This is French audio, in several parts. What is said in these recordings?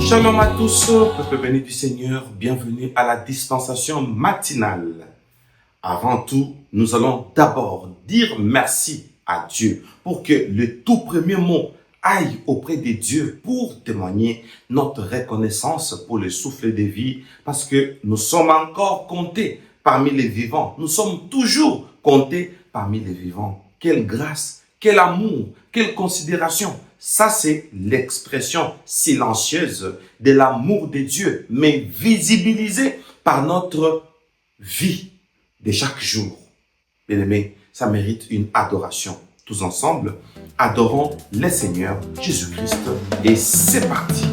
Shalom à tous, peuple béni du Seigneur, bienvenue à la dispensation matinale. Avant tout, nous allons d'abord dire merci à Dieu pour que le tout premier mot aille auprès de Dieu pour témoigner notre reconnaissance pour le souffle de vie parce que nous sommes encore comptés parmi les vivants. Nous sommes toujours comptés parmi les vivants. Quelle grâce, quel amour, quelle considération. Ça, c'est l'expression silencieuse de l'amour de Dieu, mais visibilisée par notre vie de chaque jour. Bien-aimés, ça mérite une adoration. Tous ensemble, adorons le Seigneur Jésus-Christ. Et c'est parti.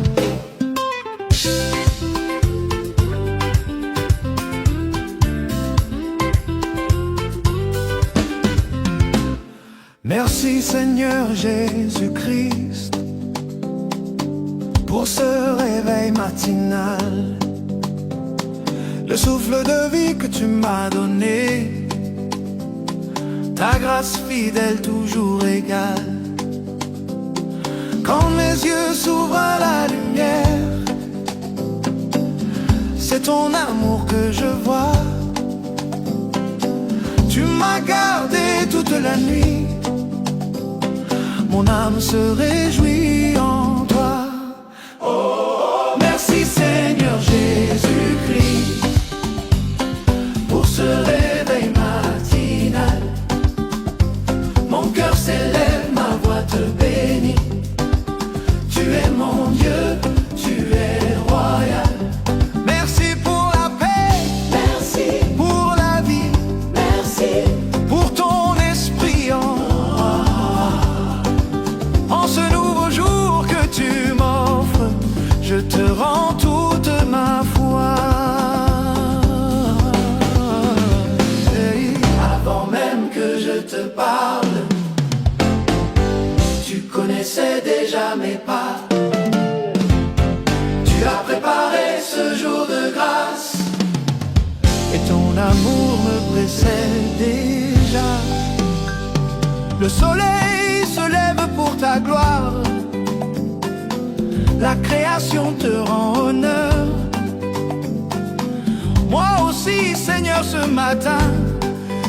Merci Seigneur Jésus-Christ pour ce réveil matinal, le souffle de vie que tu m'as donné, ta grâce fidèle toujours égale. Quand mes yeux s'ouvrent à la lumière, c'est ton amour que je vois. Tu m'as gardé toute la nuit, mon âme se réjouit en toi. Oh, merci Seigneur Jésus-Christ pour ce réveil matinal. Mon cœur s'élève, ma voix te bénit. Tu es mon Dieu, tu es royal. Merci pour la paix, merci pour la vie, merci pour ton esprit en ce nouveau jour que tu m'offres, je te rends toute ma foi. Hey. Avant même que je te parle, tu connaissais déjà mes pas. Tu as préparé ce jour de grâce et ton amour me précède déjà. Le soleil se lève pour ta gloire, la création te rend honneur. Moi aussi Seigneur ce matin,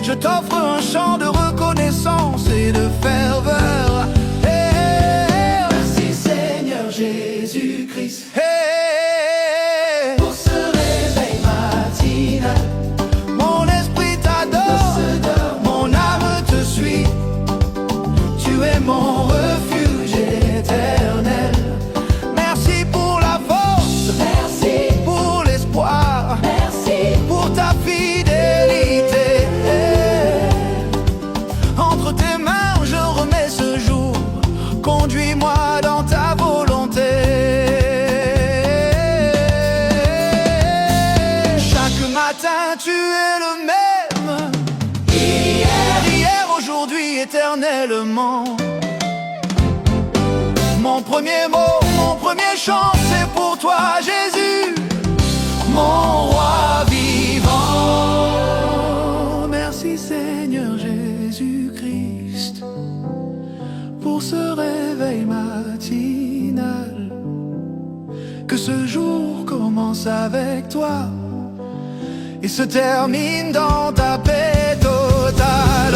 je t'offre un chant de reconnaissance et de ferveur. Hey, merci Seigneur Jésus-Christ. Hey, pour ce réveil matinal, mon esprit t'adore, mon âme te suit. Tu es mon refuge éternel. Merci pour la force, merci pour l'espoir, merci pour ta fidélité. Entre tes mains je remets ce jour, conduis-moi dans ta volonté. Chaque matin tu es le même, hier, aujourd'hui, éternellement. Mon premier mot, mon premier chant, c'est pour toi, Jésus, mon roi vivant. Merci Seigneur Jésus-Christ pour ce réveil matinal. Que ce jour commence avec toi et se termine dans ta paix totale.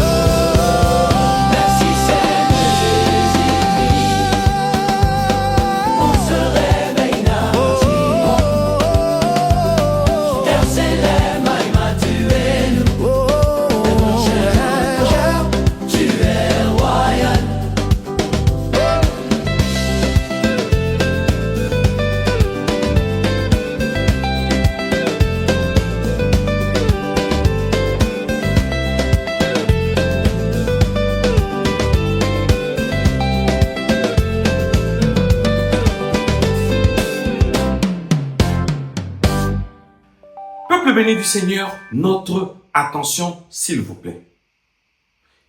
Peuple béni du Seigneur, notre attention s'il vous plaît.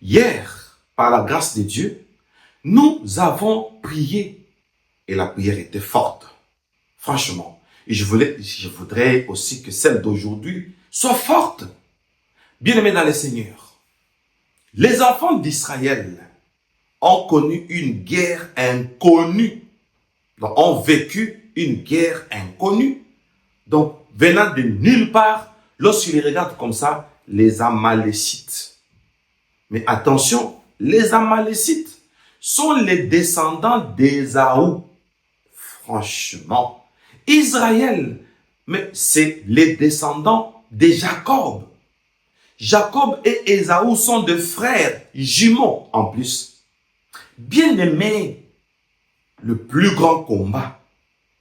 Hier, par la grâce de Dieu, nous avons prié et la prière était forte. Franchement, et je voudrais aussi que celle d'aujourd'hui soit forte. Bien-aimés dans le Seigneur, les enfants d'Israël ont connu une guerre inconnue, ont vécu une guerre inconnue. Donc, venant de nulle part, lorsqu'il regarde comme ça, les Amalécites. Mais attention, les Amalécites sont les descendants d'Ésaü. Franchement, Israël, mais c'est les descendants de Jacob. Jacob et Ésaü sont des frères jumeaux en plus. Bien aimé, le plus grand combat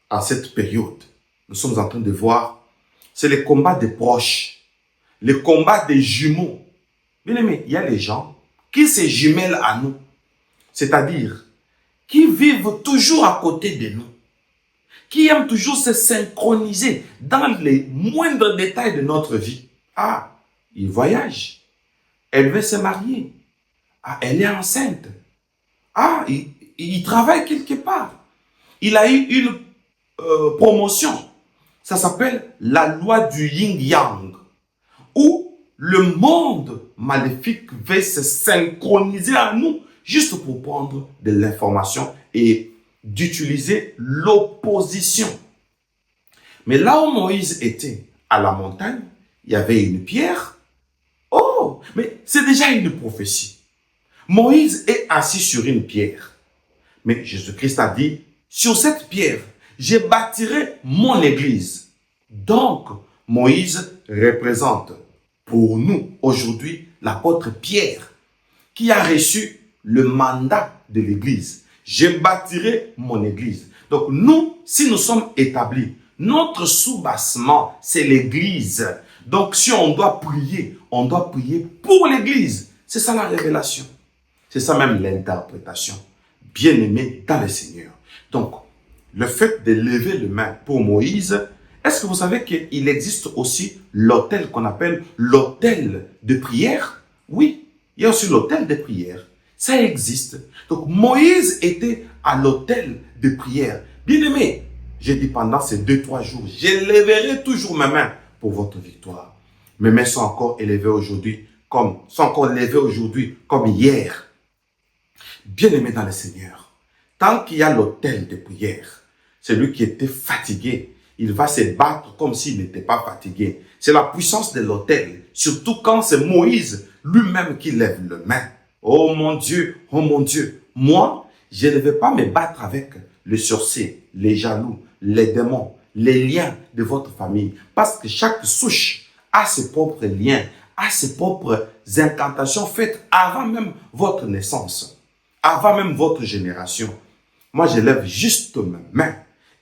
en cette période, nous sommes en train de voir, c'est le combat des proches, le combat des jumeaux. Bien aimé, il y a les gens qui se jumellent à nous, c'est-à-dire qui vivent toujours à côté de nous, qui aiment toujours se synchroniser dans les moindres détails de notre vie. Ah, il voyage, elle veut se marier, ah, elle est enceinte, ah, il travaille quelque part, il a eu une promotion, ça s'appelle la loi du yin-yang, où le monde maléfique veut se synchroniser à nous juste pour prendre de l'information et d'utiliser l'opposition. Mais là où Moïse était, à la montagne, il y avait une pierre. Oh, mais c'est déjà une prophétie. Moïse est assis sur une pierre. Mais Jésus-Christ a dit, sur cette pierre, je bâtirai mon église. Donc, Moïse représente pour nous aujourd'hui l'apôtre Pierre qui a reçu le mandat de l'église. Je bâtirai mon église. Donc nous, si nous sommes établis, notre soubassement, c'est l'église. Donc si on doit prier pour l'église. C'est ça la révélation. C'est ça même l'interprétation. Bien-aimé dans le Seigneur. Donc, le fait de lever les mains pour Moïse, est-ce que vous savez qu'il existe aussi l'autel qu'on appelle l'autel de prière? Oui, il y a aussi l'autel de prière. Ça existe. Donc, Moïse était à l'autel de prière. Bien-aimé, j'ai dit pendant ces 2-3 jours, j'élèverai toujours mes mains pour votre victoire. Mes mains sont encore élevées aujourd'hui comme hier. Bien-aimé dans le Seigneur, tant qu'il y a l'autel de prière, celui qui était fatigué, il va se battre comme s'il n'était pas fatigué. C'est la puissance de l'autel, surtout quand c'est Moïse lui-même qui lève les mains. Oh mon Dieu, moi, je ne vais pas me battre avec les sorciers, les jaloux, les démons, les liens de votre famille. Parce que chaque souche a ses propres liens, a ses propres incantations faites avant même votre naissance, avant même votre génération. Moi, je lève juste mes mains.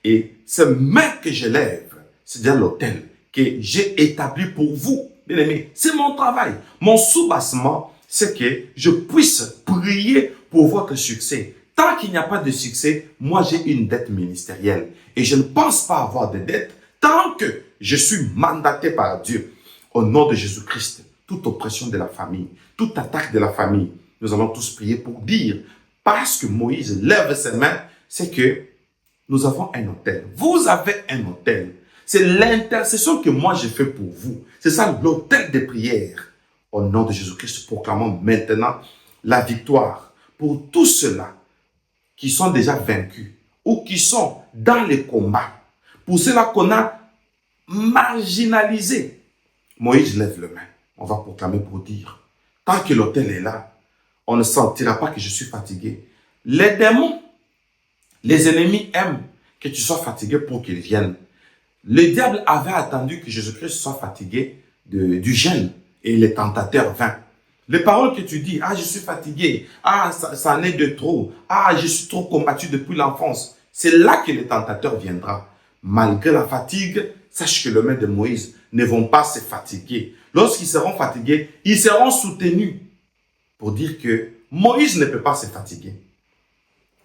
Et ces mains que je lève, c'est-à-dire l'autel que j'ai établi pour vous, bien aimés, c'est mon travail. Mon soubassement, c'est que je puisse prier pour votre succès. Tant qu'il n'y a pas de succès, moi j'ai une dette ministérielle. Et je ne pense pas avoir de dette tant que je suis mandaté par Dieu. Au nom de Jésus-Christ, toute oppression de la famille, toute attaque de la famille, nous allons tous prier pour dire, parce que Moïse lève ses mains, c'est que nous avons un autel. Vous avez un autel. C'est l'intercession que moi je fais pour vous. C'est ça l'autel de prière. Au nom de Jésus-Christ, proclamons maintenant la victoire pour tous ceux-là qui sont déjà vaincus ou qui sont dans les combats. Pour ceux-là qu'on a marginalisés. Moïse lève les mains. On va proclamer pour dire, tant que l'autel est là, on ne sentira pas que je suis fatigué. Les démons, les ennemis aiment que tu sois fatigué pour qu'ils viennent. Le diable avait attendu que Jésus-Christ soit fatigué du jeûne et les tentateurs vinrent. Les paroles que tu dis, ah je suis fatigué, ah ça en est de trop, ah je suis trop combattu depuis l'enfance. C'est là que le tentateur viendra. Malgré la fatigue, sache que les mains de Moïse ne vont pas se fatiguer. Lorsqu'ils seront fatigués, ils seront soutenus pour dire que Moïse ne peut pas se fatiguer.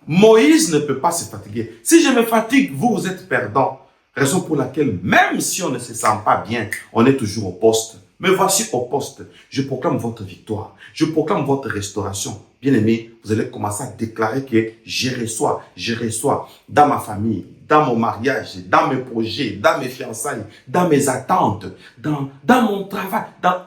Moïse ne peut pas se fatiguer. Si je me fatigue, vous êtes perdant. Raison pour laquelle, même si on ne se sent pas bien, on est toujours au poste. Mais voici au poste. Je proclame votre victoire. Je proclame votre restauration. Bien-aimés, vous allez commencer à déclarer que je reçois dans ma famille, dans mon mariage, dans mes projets, dans mes fiançailles, dans mes attentes, dans mon travail.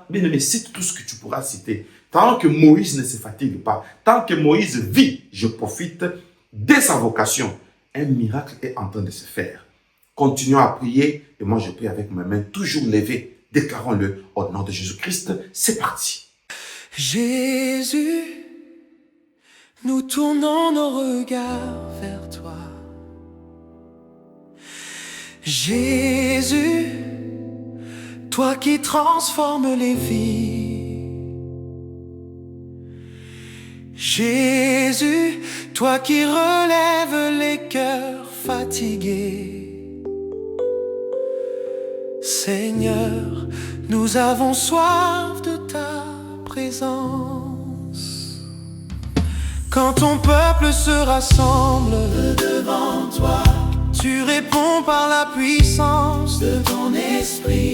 Bien-aimés, cite tout ce que tu pourras citer. Tant que Moïse ne se fatigue pas, tant que Moïse vit, je profite de sa vocation. Un miracle est en train de se faire. Continuons à prier et moi je prie avec mes mains toujours levées. Déclarons-le au nom de Jésus-Christ. C'est parti. Jésus, nous tournons nos regards vers toi. Jésus, toi qui transformes les vies. Jésus, toi qui relèves les cœurs fatigués. Seigneur, nous avons soif de ta présence. Quand ton peuple se rassemble devant toi, tu réponds par la puissance de ton esprit.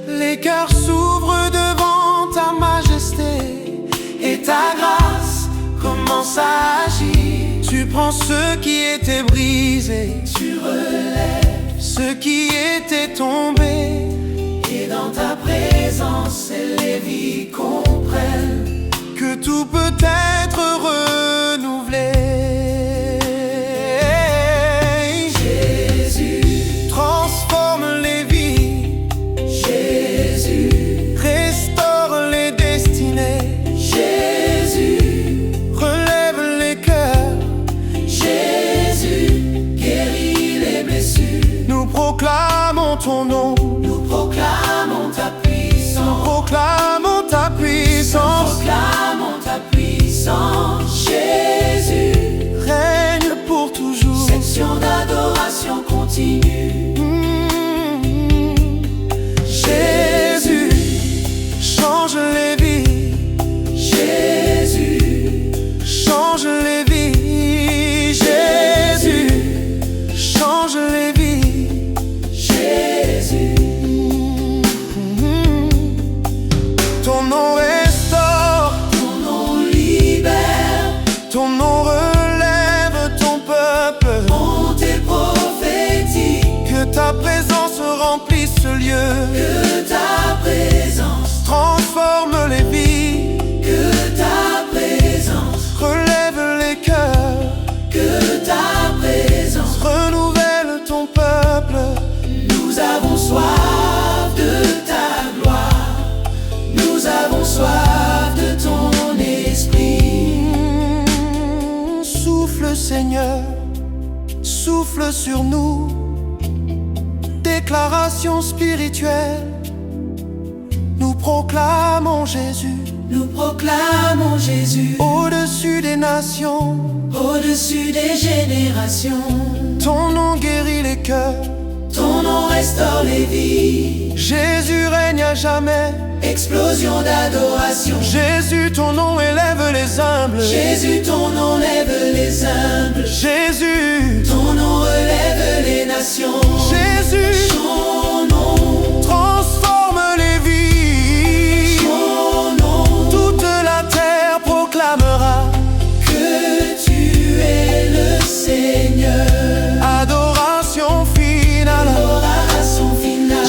Les cœurs s'ouvrent devant ta majesté et ta grâce commence à agir. Tu prends ceux qui étaient brisés, tu relèves ceux qui étaient tombés. Et dans ta présence, les vies comprennent que tout peut être renouvelé. Jésus transforme les vies. Jésus restaure les destinées. Jésus relève les cœurs. Jésus guérit les blessures. Nous proclamons ton nom. Nous proclamons ta puissance. Nous proclamons ta puissance. Nous proclamons ta puissance. Jésus règne pour toujours. Section d'adoration continue. Jésus change les vies. Jésus change les vies. Jésus change les vies. Jésus. Ton nom restaure, ton nom libère, ton nom relève ton peuple. Monte et prophétique, que ta présence remplisse ce lieu. Que ta présence transforme les vies. Que ta présence relève les cœurs. Que ta présence renouvelle ton peuple. Nous avons soif de ta gloire. Nous avons soif de ton esprit. Souffle Seigneur, souffle sur nous. Déclaration spirituelle. Nous proclamons Jésus. Nous proclamons Jésus. Au-dessus des nations, au-dessus des générations. Ton nom guérit les cœurs. Ton nom restaure les vies. Jésus règne à jamais. Explosion d'adoration. Jésus, ton nom élève les humbles. Jésus, ton nom lève les humbles. Jésus, ton nom relève les nations. Jésus, ton nom transforme les vies. Ton nom, toute la terre proclamera que tu es le Seigneur. Adoration finale. Adoration finale.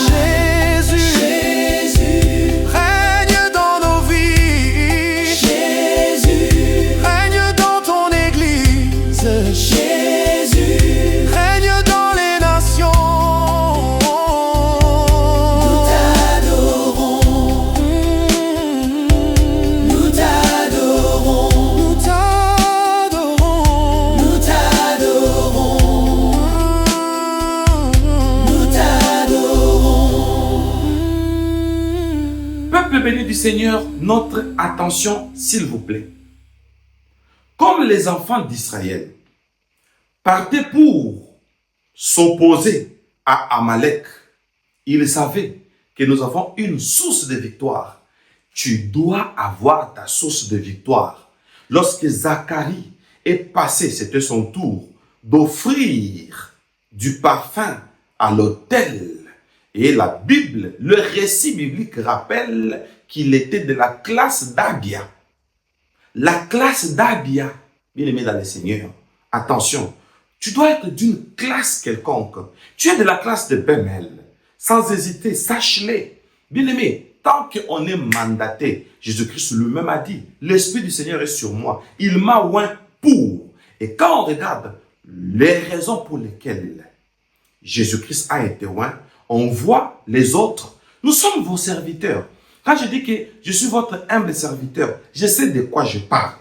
Béni du Seigneur, notre attention, s'il vous plaît. Comme les enfants d'Israël partaient pour s'opposer à Amalek, ils savaient que nous avons une source de victoire. Tu dois avoir ta source de victoire. Lorsque Zacharie est passé, c'était son tour d'offrir du parfum à l'autel. Et la Bible, le récit biblique rappelle qu'il était de la classe d'Abia. La classe d'Abia, bien aimé dans le Seigneur, attention, tu dois être d'une classe quelconque. Tu es de la classe de Bemel. Sans hésiter, sache-le. Bien aimé, tant qu'on est mandaté, Jésus-Christ lui-même a dit, l'Esprit du Seigneur est sur moi. Il m'a oint pour. Et quand on regarde les raisons pour lesquelles Jésus-Christ a été oint, on voit les autres. Nous sommes vos serviteurs. Quand je dis que je suis votre humble serviteur, je sais de quoi je parle.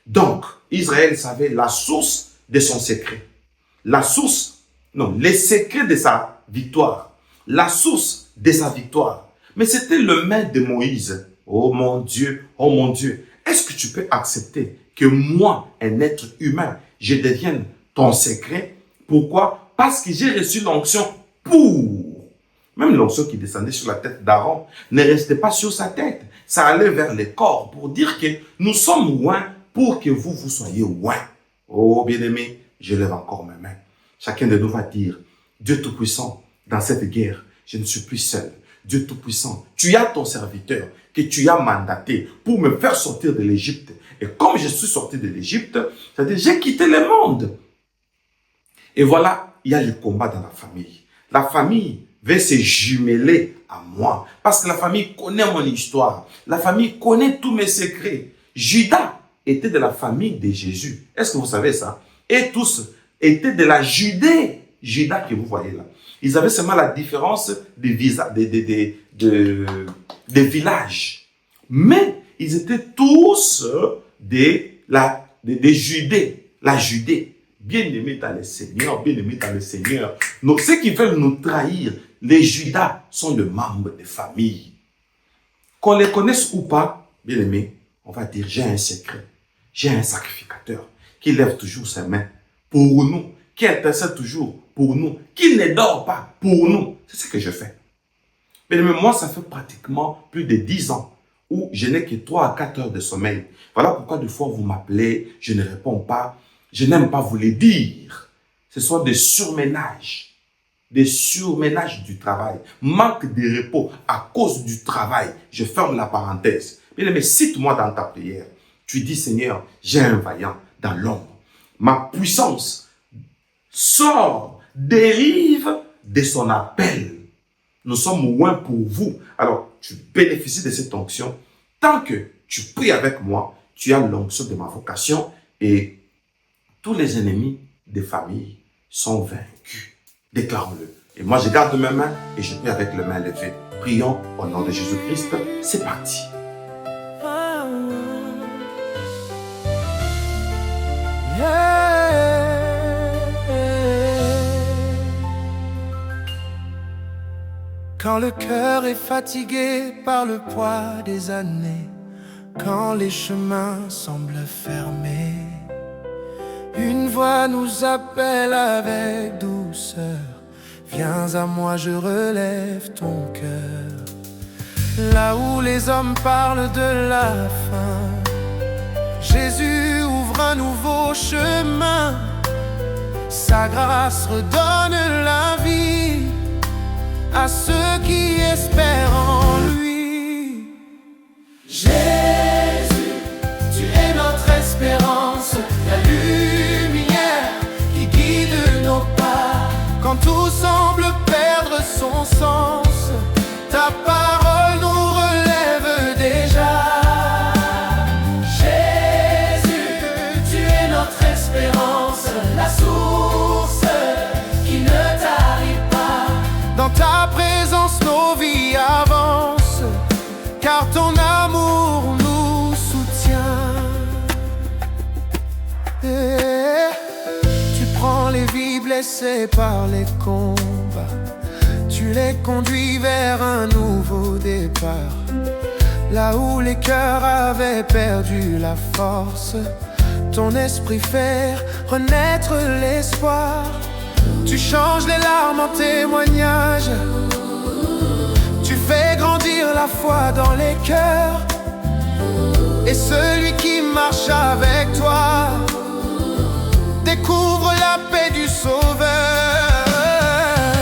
Donc, Israël savait la source de son secret. Les secrets de sa victoire. La source de sa victoire. Mais c'était le main de Moïse. Oh mon Dieu, est-ce que tu peux accepter que moi, un être humain, je devienne ton secret? Pourquoi? Parce que j'ai reçu l'onction pour. Même l'onction qui descendait sur la tête d'Aaron ne restait pas sur sa tête. Ça allait vers le corps pour dire que nous sommes oints pour que vous soyez oints. Oh bien-aimé, je lève encore mes mains. Chacun de nous va dire, Dieu Tout-Puissant, dans cette guerre, je ne suis plus seul. Dieu Tout-Puissant, tu as ton serviteur que tu as mandaté pour me faire sortir de l'Égypte. Et comme je suis sorti de l'Égypte, c'est-à-dire j'ai quitté le monde. Et voilà, il y a le combat dans la famille. La famille veut se jumeler à moi parce que la famille connaît mon histoire. La famille connaît tous mes secrets. Judas était de la famille de Jésus. Est-ce que vous savez ça? Et tous étaient de la Judée. Judas que vous voyez là. Ils avaient seulement la différence des villages. Mais ils étaient tous des Judées. La Judée. Bien-aimés dans le Seigneur, bien-aimés dans le Seigneur. Donc, ceux qui veulent nous trahir, les Judas sont le membre de famille. Qu'on les connaisse ou pas, bien-aimés, on va dire, j'ai un secret. J'ai un sacrificateur qui lève toujours ses mains pour nous, qui intercède toujours pour nous, qui ne dort pas pour nous. C'est ce que je fais. Bien-aimés, moi, ça fait pratiquement plus de 10 ans où je n'ai que 3 à 4 heures de sommeil. Voilà pourquoi des fois vous m'appelez, je ne réponds pas. Je n'aime pas vous le dire. Ce sont des surménages du travail, manque de repos à cause du travail. Je ferme la parenthèse. Mais cite-moi dans ta prière. Tu dis, Seigneur, j'ai un vaillant dans l'ombre. Ma puissance sort, dérive de son appel. Nous sommes loin pour vous. Alors, tu bénéficies de cette onction. Tant que tu pries avec moi, tu as l'onction de ma vocation et tous les ennemis des familles sont vaincus. Déclarons-le. Et moi, je garde mes mains et je prie avec les mains levées. Prions au nom de Jésus-Christ. C'est parti. Quand le cœur est fatigué par le poids des années, quand les chemins semblent fermés, une voix nous appelle avec douceur. Viens à moi, je relève ton cœur. Là où les hommes parlent de la fin, Jésus ouvre un nouveau chemin. Sa grâce redonne la vie à ceux qui espèrent en lui. Jésus, tu es notre espérance, la lumière qui guide nos pas. Quand tout semble perdre son sens, ta parole nous relève déjà. Jésus, tu es notre espérance, la source qui ne tarit pas. Dans ta présence, nos vies avancent, car ton amour nous soutient. Tu prends les vies blessées par les combats, tu les conduis vers un nouveau départ. Là où les cœurs avaient perdu la force, ton esprit fait renaître l'espoir. Tu changes les larmes en témoignage, tu fais grandir la foi dans les cœurs. Et celui qui marche avec toi découvre la paix du Sauveur.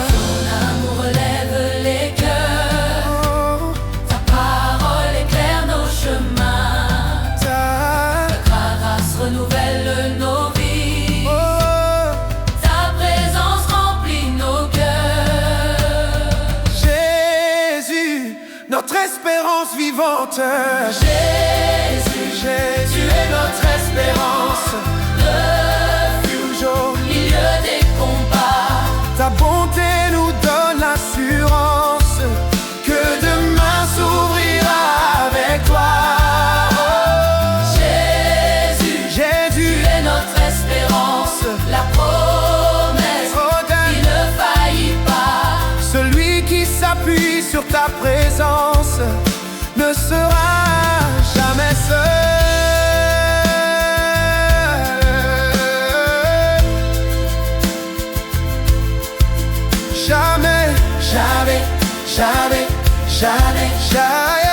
Ton amour relève les cœurs, ta parole éclaire nos chemins, ta grâce renouvelle nos vies, ta présence remplit nos cœurs. Jésus, notre espérance vivante. Jésus, tu es notre espérance. Refuge au milieu des combats, ta présence ne sera jamais seul. Jamais, jamais, jamais, jamais, jamais.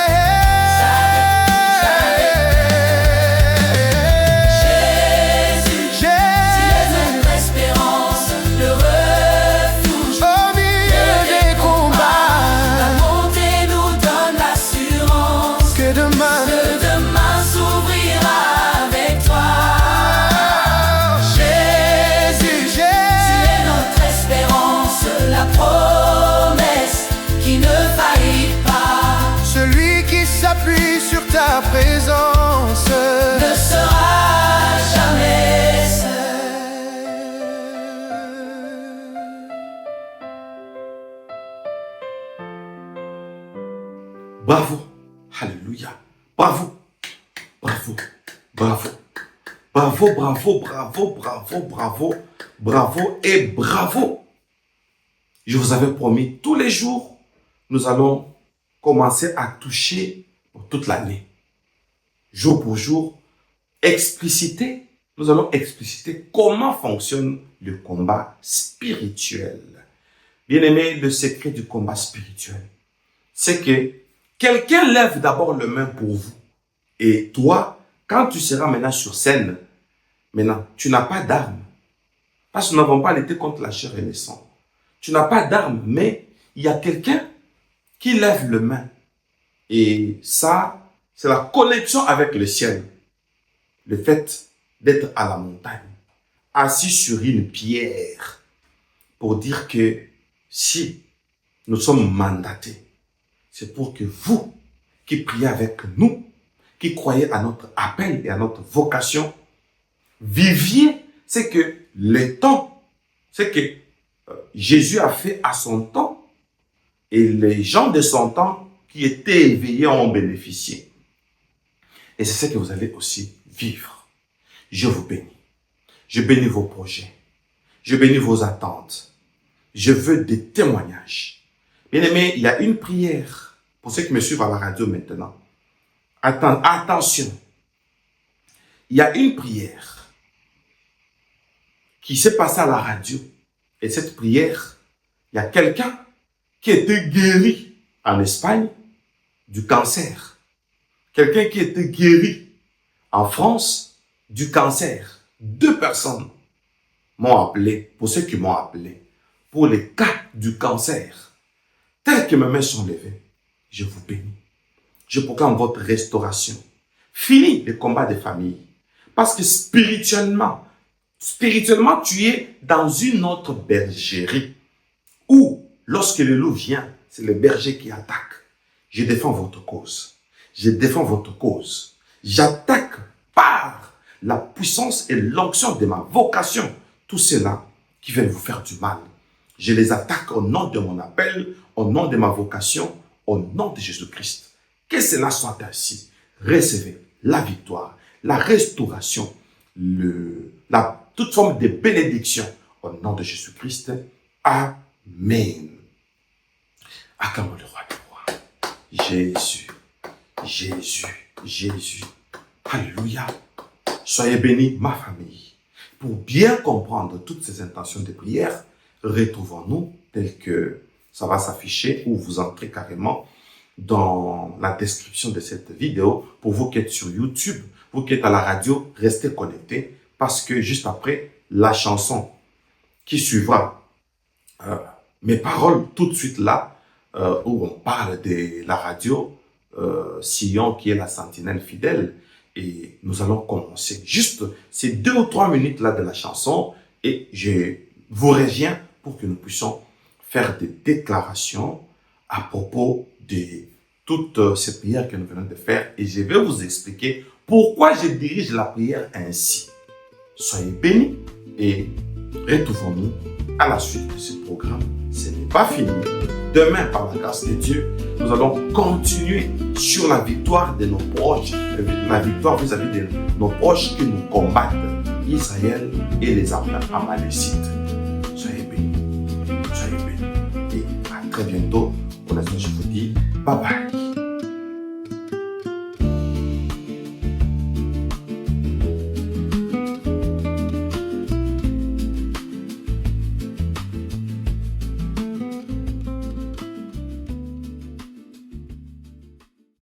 Ta présence ne sera jamais seul. Bravo, alléluia, bravo, bravo, bravo, bravo, bravo, bravo, bravo, bravo, bravo et bravo. Je vous avais promis, tous les jours, nous allons commencer à toucher toute l'année, jour pour jour, nous allons expliciter comment fonctionne le combat spirituel. Bien-aimé, le secret du combat spirituel, c'est que quelqu'un lève d'abord le main pour vous. Et toi, quand tu seras maintenant sur scène, maintenant, tu n'as pas d'arme. Parce que nous n'avons pas lutté contre la chair et le sang. Tu n'as pas d'arme, mais il y a quelqu'un qui lève le main. Et ça, c'est la connexion avec le ciel. Le fait d'être à la montagne, assis sur une pierre, pour dire que si nous sommes mandatés, c'est pour que vous, qui priez avec nous, qui croyez à notre appel et à notre vocation, viviez ce que le temps, ce que Jésus a fait à son temps, et les gens de son temps qui étaient éveillés ont bénéficié. Et c'est ce que vous allez aussi vivre. Je vous bénis. Je bénis vos projets. Je bénis vos attentes. Je veux des témoignages. Bien aimé, il y a une prière pour ceux qui me suivent à la radio maintenant. Attention. Il y a une prière qui s'est passée à la radio. Et cette prière, il y a quelqu'un qui était guéri en Espagne du cancer. Quelqu'un qui était guéri en France du cancer. 2 personnes m'ont appelé, pour ceux qui m'ont appelé, pour les cas du cancer. Tel que mes mains sont levées, je vous bénis. Je proclame votre restauration. Fini le combat des familles. Parce que spirituellement, tu es dans une autre bergerie où, lorsque le loup vient, c'est le berger qui attaque. Je défends votre cause. Je défends votre cause. J'attaque par la puissance et l'onction de ma vocation tous ceux-là qui veulent vous faire du mal. Je les attaque au nom de mon appel, au nom de ma vocation, au nom de Jésus-Christ. Que cela soit ainsi. Recevez la victoire, la restauration, toute forme de bénédiction au nom de Jésus-Christ. Amen. Acclamons le roi des rois. Jésus, Jésus, Jésus. Alléluia. Soyez bénis, ma famille. Pour bien comprendre toutes ces intentions de prière, retrouvons-nous tel que ça va s'afficher ou vous entrez carrément dans la description de cette vidéo. Pour vous qui êtes sur YouTube, vous qui êtes à la radio, restez connectés parce que juste après la chanson qui suivra, mes paroles tout de suite là, où on parle de la radio, Sion qui est la sentinelle fidèle, et nous allons commencer juste ces 2 ou 3 minutes là de la chanson et je vous reviens pour que nous puissions faire des déclarations à propos de toutes ces prières que nous venons de faire et je vais vous expliquer pourquoi je dirige la prière ainsi. Soyez bénis et retrouvons-nous à la suite de ce programme. Ce n'est pas fini. Demain, par la grâce de Dieu, nous allons continuer sur la victoire de nos proches, la victoire vis-à-vis de nos proches qui nous combattent, Israël et les Amalécites. Soyez bénis. Et à très bientôt. Pour l'instant, je vous dis Bye bye.